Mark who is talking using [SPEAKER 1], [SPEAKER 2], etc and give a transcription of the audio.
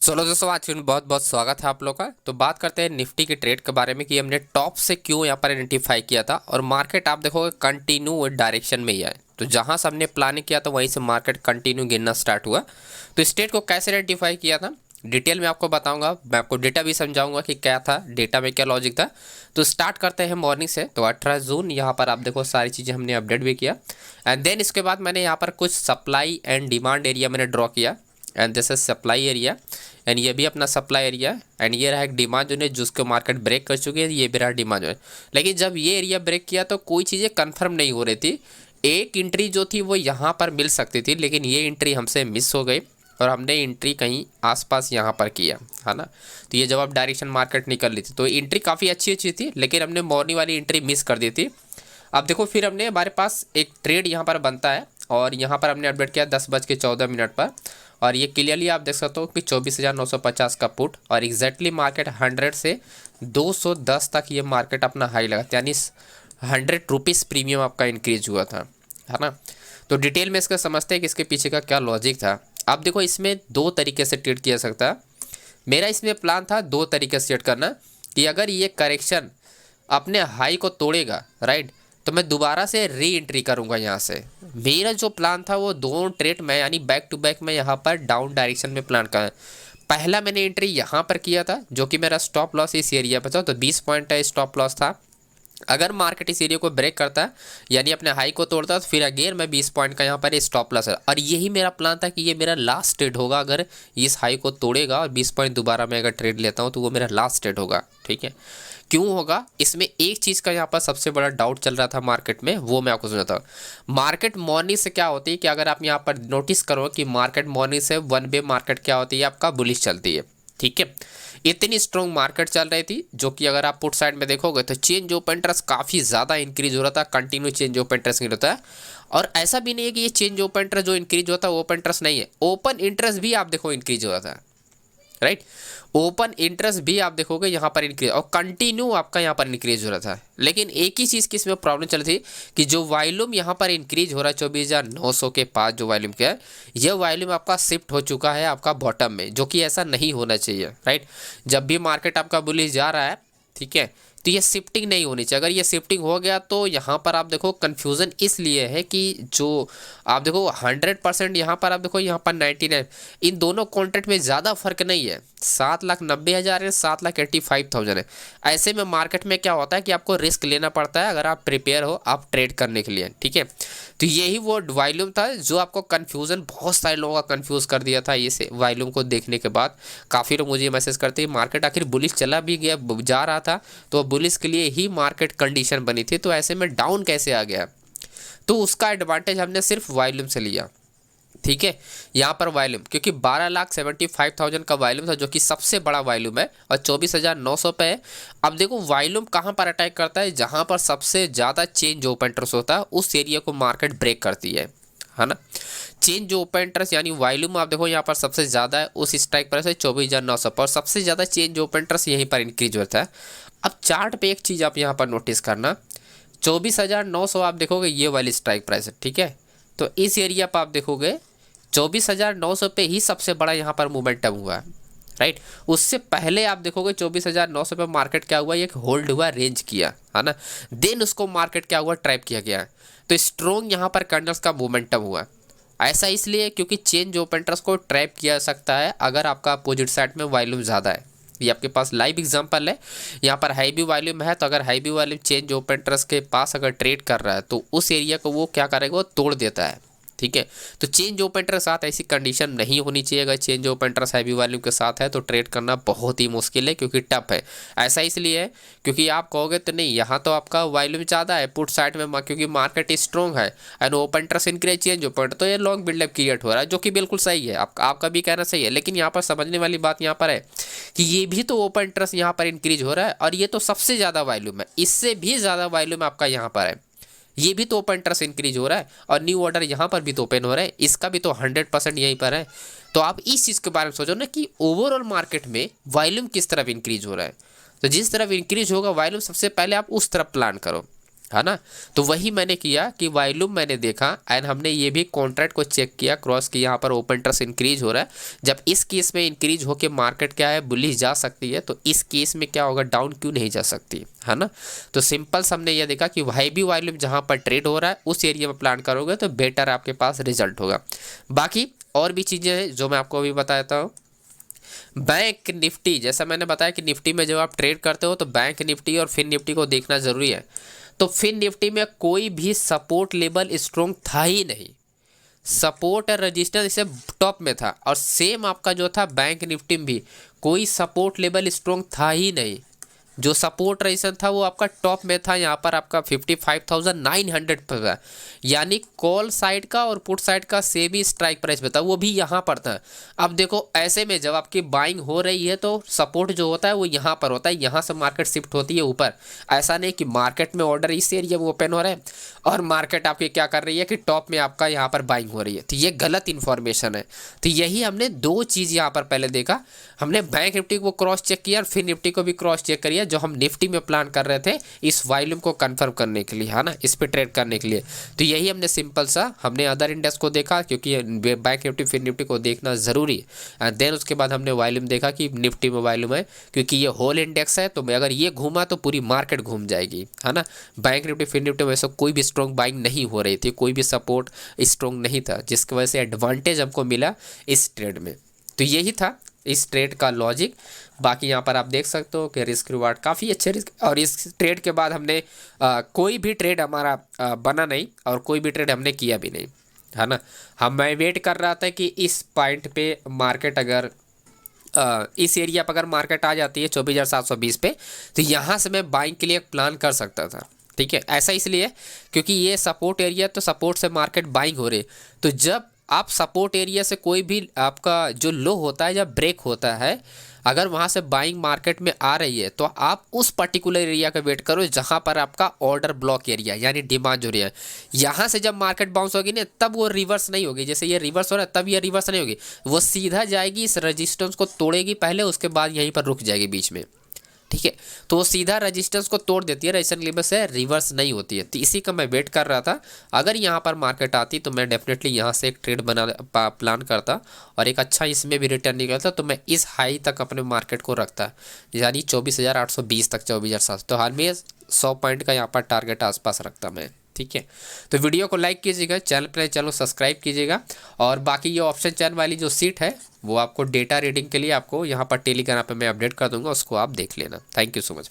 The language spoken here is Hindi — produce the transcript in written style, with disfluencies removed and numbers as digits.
[SPEAKER 1] चलो दोस्तों, आज की बहुत बहुत स्वागत है आप लोग का। तो बात करते हैं निफ्टी के ट्रेड के बारे में कि हमने टॉप से क्यों यहाँ पर आइडेंटिफाई किया था। और मार्केट आप देखोगे कंटिन्यू डायरेक्शन में ही है। तो जहाँ से हमने प्लानिंग किया था वहीं से मार्केट कंटिन्यू गिरना स्टार्ट हुआ। तो इस ट्रेड को कैसे आइडेंटिफाई किया था डिटेल में आपको बताऊंगा। मैं आपको डेटा भी समझाऊंगा कि क्या था, डेटा में क्या लॉजिक था। तो स्टार्ट करते हैं मॉर्निंग से। तो 18 जून यहाँ पर आप देखो सारी चीज़ें हमने अपडेट भी किया। एंड देन इसके बाद मैंने यहाँ पर कुछ सप्लाई एंड डिमांड एरिया मैंने ड्रॉ किया। And this is supply area and ये भी अपना सप्लाई एरिया। एंड ये रहा एक डिमांड जोन है जिसको मार्केट ब्रेक कर चुकी है। ये भी रहा डिमांड जोन। लेकिन जब ये एरिया ब्रेक किया तो कोई चीज़ें कंफर्म नहीं हो रही थी। एक एंट्री जो थी वो यहाँ पर मिल सकती थी, लेकिन ये एंट्री हमसे मिस हो गई और हमने एंट्री कहीं आसपास यहाँ पर किया है ना। तो ये जब अब डायरेक्शन मार्केट निकल रही थी तो एंट्री काफ़ी अच्छी अच्छी थी, लेकिन हमने मॉर्निंग वाली एंट्री मिस कर दी थी। अब देखो फिर हमने हमारे पास एक ट्रेड यहाँ पर बनता है और यहाँ पर हमने अपडेट किया 10:14 पर। और ये क्लियरली आप देख सकते हो कि 24,950 का पुट और एग्जैक्टली मार्केट 100 से 210 तक ये मार्केट अपना हाई लगा, यानी 100 रुपीज़ प्रीमियम आपका इंक्रीज हुआ था, है ना। तो डिटेल में इसका समझते हैं कि इसके पीछे का क्या लॉजिक था। आप देखो इसमें दो तरीके से ट्रेड किया सकता है। मेरा इसमें प्लान था दो तरीके से ट्रेड करना कि अगर ये करेक्शन अपने हाई को तोड़ेगा, राइट, तो मैं दोबारा से री एंट्री करूंगा यहाँ से। मेरा जो प्लान था वो दोनों ट्रेड में यानी बैक टू बैक में यहाँ पर डाउन डायरेक्शन में प्लान कर। पहला मैंने एंट्री यहाँ पर किया था जो कि मेरा स्टॉप लॉस इस एरिया पर था, तो 20 पॉइंट का स्टॉप लॉस था। अगर मार्केट इस एरिया को ब्रेक करता है यानी अपने हाई को तोड़ता है तो फिर अगेन मैं 20 पॉइंट का यहाँ पर स्टॉप लॉस है। और यही मेरा प्लान था कि ये मेरा लास्ट ट्रेड होगा। अगर इस हाई को तोड़ेगा और 20 पॉइंट दोबारा मैं अगर ट्रेड लेता हूँ तो वो मेरा लास्ट ट्रेड होगा, ठीक है। क्यों होगा, इसमें एक चीज़ का यहाँ पर सबसे बड़ा डाउट चल रहा था मार्केट में, वो मैं आपको सुनाता हूँ। मार्केट मॉर्निंग से क्या होती है कि अगर आप यहाँ पर नोटिस करो कि मार्केट मॉर्निंग से वन वे मार्केट क्या होती है, आपका बुलिश चलती है, ठीक है। इतनी स्ट्रॉन्ग मार्केट चल रही थी जो कि अगर आप पुट साइड में देखोगे तो चेंज ओपन इंटरेस्ट काफ़ी ज़्यादा इंक्रीज हो रहा था, कंटिन्यू चेंज ओपन इंटरेस्ट नहीं होता है। और ऐसा भी नहीं है कि ये चेंज ओपन इंटरेस्ट जो इंक्रीज होता है ओपन इंटरेस्ट नहीं है, ओपन इंटरेस्ट भी आप देखो इंक्रीज हो रहा था, राइट। ओपन इंटरेस्ट भी आप देखोगे यहाँ पर इंक्रीज और कंटिन्यू आपका यहाँ पर इंक्रीज हो रहा था। लेकिन एक ही चीज़ की इसमें प्रॉब्लम चल रही थी कि जो वॉल्यूम यहाँ पर इंक्रीज हो रहा है 24,900 के पास जो वॉल्यूम क्या है, यह वॉल्यूम आपका शिफ्ट हो चुका है आपका बॉटम में, जो कि ऐसा नहीं होना चाहिए, राइट। जब भी मार्केट आपका बुलिश जा रहा है, ठीक है, तो ये शिफ्टिंग नहीं होनी चाहिए। अगर ये शिफ्टिंग हो गया तो यहाँ पर आप देखो कन्फ्यूज़न इसलिए है कि जो आप देखो 100% यहाँ पर आप देखो यहाँ पर 99, इन दोनों कॉन्ट्रैक्ट में ज़्यादा फर्क नहीं है। 7,90,000 है, 7,85,000 है। ऐसे में मार्केट में क्या होता है कि आपको रिस्क लेना पड़ता है अगर आप प्रिपेयर हो आप ट्रेड करने के लिए, ठीक है। तो यही वो वॉल्यूम था जो आपको कन्फ्यूज़न, बहुत सारे लोगों का कन्फ्यूज़ कर दिया था। इस वॉल्यूम को देखने के बाद काफ़ी लोग मुझे मैसेज करते हैं मार्केट आखिर बुलिश चला भी गया, जा रहा था तो बुलिश के लिए ही मार्केट कंडीशन बनी थी, तो ऐसे में डाउन कैसे आ गया। तो उसका एडवांटेज हमने सिर्फ वॉल्यूम से लिया, ठीक है। यहाँ पर वॉल्यूम क्योंकि 12,75,000 का वॉल्यूम था जो कि सबसे बड़ा वॉल्यूम है और 24,900 पे है। अब देखो वॉल्यूम कहाँ पर अटैक करता है, जहाँ पर सबसे ज़्यादा चेंज ओपन इंटरेस्ट होता है उस एरिया को मार्केट ब्रेक करती है ना। चेंज ओपन इंटरेस्ट यानी वॉल्यूम आप देखो यहाँ पर सबसे ज़्यादा है, उस स्ट्राइक प्राइस है 24,900 पर, सबसे ज़्यादा चेंज ओपन इंटरेस्ट यहीं पर इंक्रीज होता है। अब चार्ट पे एक चीज़ आप यहाँ पर नोटिस करना, 24,900 आप देखोगे ये वाली स्ट्राइक प्राइस है, ठीक है। तो इस एरिया पर आप देखोगे 24,900 पे ही सबसे बड़ा यहाँ पर मोमेंटम हुआ है, राइट। उससे पहले आप देखोगे 24,900 पे मार्केट क्या हुआ, एक होल्ड हुआ, रेंज किया, है ना। देन उसको मार्केट क्या हुआ, ट्रैप किया गया। तो स्ट्रॉन्ग यहाँ पर कैंडल्स का मोमेंटम हुआ। ऐसा इसलिए क्योंकि चेंज ओपन इंटरेस्ट को ट्रैप किया सकता है अगर आपका अपोजिट साइड में वॉल्यूम ज़्यादा है। ये आपके पास लाइव एग्जांपल है। यहाँ पर हाई भी वॉल्यूम है तो अगर हाई भी वॉल्यूम चेंज ओपन इंटरेस्ट के पास अगर ट्रेड कर रहा है तो उस एरिया को वो क्या करेगा, वो तोड़ देता है, ठीक है। तो चेंज ओपन इंटरेस्ट साथ ऐसी कंडीशन नहीं होनी चाहिए। अगर change open interest heavy volume के साथ है तो ट्रेड करना बहुत ही मुश्किल है क्योंकि टफ है। ऐसा इसलिए है क्योंकि आप कहोगे तो नहीं यहाँ तो आपका वॉल्यूम ज़्यादा है पुट साइड में क्योंकि मार्केट स्ट्रॉन्ग है and open interest increase change open, तो ये लॉन्ग बिल्डअप क्रिएट हो रहा है, जो कि बिल्कुल सही है। आपका भी कहना सही है। लेकिन यहाँ पर समझने वाली बात यहाँ पर है कि ये भी तो ओपन इंटरेस्ट यहाँ पर इंक्रीज हो रहा है और ये तो सबसे ज़्यादा वॉल्यूम है, इससे भी ज़्यादा वॉल्यूम आपका यहाँ पर है, ये भी तो ओपन इंटरेस्ट इंक्रीज हो रहा है और न्यू ऑर्डर यहाँ पर भी तो ओपन हो रहा है, इसका भी तो 100% यहीं पर है। तो आप इस चीज़ के बारे में सोचो ना कि ओवरऑल मार्केट में वॉल्यूम किस तरफ इंक्रीज हो रहा है। तो जिस तरफ इंक्रीज होगा वॉल्यूम सबसे पहले आप उस तरफ प्लान करो। है ना। तो वही मैंने किया कि वॉल्यूम मैंने देखा एंड हमने ये भी कॉन्ट्रैक्ट को चेक किया क्रॉस की, यहाँ पर ओपन इंटरेस्ट इंक्रीज हो रहा है। जब इस केस में इंक्रीज होकर मार्केट क्या है बुलिश जा सकती है, तो इस केस में क्या होगा डाउन क्यों नहीं जा सकती, है ना। तो सिंपल हमने ये देखा कि भाई भी वॉल्यूम जहाँ पर ट्रेड हो रहा है उस एरिया में प्लान करोगे तो बेटर आपके पास रिजल्ट होगा। बाकी और भी चीज़ें हैं जो मैं आपको अभी बताता हूँ। बैंक निफ्टी, जैसा मैंने बताया कि निफ्टी में जब आप ट्रेड करते हो तो बैंक निफ्टी और फिन निफ्टी को देखना ज़रूरी है। तो फिन निफ्टी में कोई भी सपोर्ट लेवल स्ट्रॉन्ग था ही नहीं, सपोर्ट और रजिस्टेंस इसे टॉप में था, और सेम आपका जो था बैंक निफ्टी में भी कोई सपोर्ट लेवल स्ट्रॉन्ग था ही नहीं। जो सपोर्ट रेजिस्टेंस था वो आपका टॉप में था, यहाँ पर आपका 55,900 पर था, यानी कॉल साइड का और पुट साइड का सेम ही स्ट्राइक प्राइस में था, वो भी यहाँ पर था। अब देखो ऐसे में जब आपकी बाइंग हो रही है तो सपोर्ट जो होता है वो यहाँ पर होता है, यहाँ से मार्केट शिफ्ट होती है ऊपर। ऐसा नहीं कि मार्केट में ऑर्डर इस एरिया में ओपन हो रहा है और मार्केट आपकी क्या कर रही है कि टॉप में आपका यहाँ पर बाइंग हो रही है, तो ये गलत इन्फॉर्मेशन है। तो यही हमने दो चीज़ यहाँ पर पहले देखा, हमने बैंक निफ्टी को क्रॉस चेक किया और फिर निफ्टी को भी क्रॉस चेक करिए, जो हम निफ्टी में प्लान कर रहे थे इस वॉल्यूम को कंफर्म करने के लिए, है ना, इस पे ट्रेड करने के लिए। तो यही हमने सिंपल सा हमने अदर इंडेक्स को देखा, क्योंकि बैंक निफ्टी फिर निफ्टी को देखना ज़रूरी है। देन उसके बाद हमने वॉल्यूम देखा कि निफ्टी में वॉल्यूम है, क्योंकि ये होल इंडेक्स है, तो अगर ये घूमा तो पूरी मार्केट घूम जाएगी, है ना। बैंक निफ्टी फिर निफ्टी में ऐसा कोई भी स्ट्रॉन्ग बाइंग नहीं हो रही थी, कोई भी सपोर्ट स्ट्रॉन्ग नहीं था, जिसकी वजह से एडवांटेज हमको मिला इस ट्रेड में। तो यही था इस ट्रेड का लॉजिक। बाकी यहाँ पर आप देख सकते हो कि रिस्क रिवार्ड काफ़ी अच्छे रिस्क, और इस ट्रेड के बाद हमने कोई भी ट्रेड हमारा बना नहीं और कोई भी ट्रेड हमने किया भी नहीं, है ना। मैं वेट कर रहा था कि इस पॉइंट पे मार्केट अगर इस एरिया पर अगर मार्केट आ जाती है 24,720 पे, तो यहाँ से मैं बाइंग के लिए एक प्लान कर सकता था, ठीक है। ऐसा इसलिए क्योंकि ये सपोर्ट एरिया, तो सपोर्ट से मार्केट बाइंग हो रही, तो जब आप सपोर्ट एरिया से कोई भी आपका जो लो होता है जब ब्रेक होता है, अगर वहाँ से बाइंग मार्केट में आ रही है तो आप उस पर्टिकुलर एरिया का वेट करो जहाँ पर आपका ऑर्डर ब्लॉक एरिया यानी डिमांड हो रही है। यहाँ से जब मार्केट बाउंस होगी ना तब वो रिवर्स नहीं होगी, जैसे ये रिवर्स हो रहा है तब ये रिवर्स नहीं होगी, वो सीधा जाएगी इस रजिस्टेंस को तोड़ेगी पहले, उसके बाद यहीं पर रुक जाएगी बीच में, ठीक है। तो वो सीधा रेजिस्टेंस को तोड़ देती है, रेजिस्टेंस लेवल से रिवर्स नहीं होती है। तो इसी का मैं वेट कर रहा था, अगर यहाँ पर मार्केट आती तो मैं डेफिनेटली यहाँ से एक ट्रेड बना प्लान करता और एक अच्छा इसमें भी रिटर्न निकलता, तो मैं इस हाई तक अपने मार्केट को रखता, यानी 24,820 तक 24,700। तो हाल में 100 पॉइंट का यहाँ पर टारगेट आसपास रखता मैं, ठीक है। तो वीडियो को लाइक कीजिएगा, चैनल को सब्सक्राइब कीजिएगा, और बाकी ये ऑप्शन चैन वाली जो सीट है वो आपको डेटा रीडिंग के लिए आपको यहाँ पर टेलीग्राम पे मैं अपडेट कर दूंगा, उसको आप देख लेना। Thank you so much.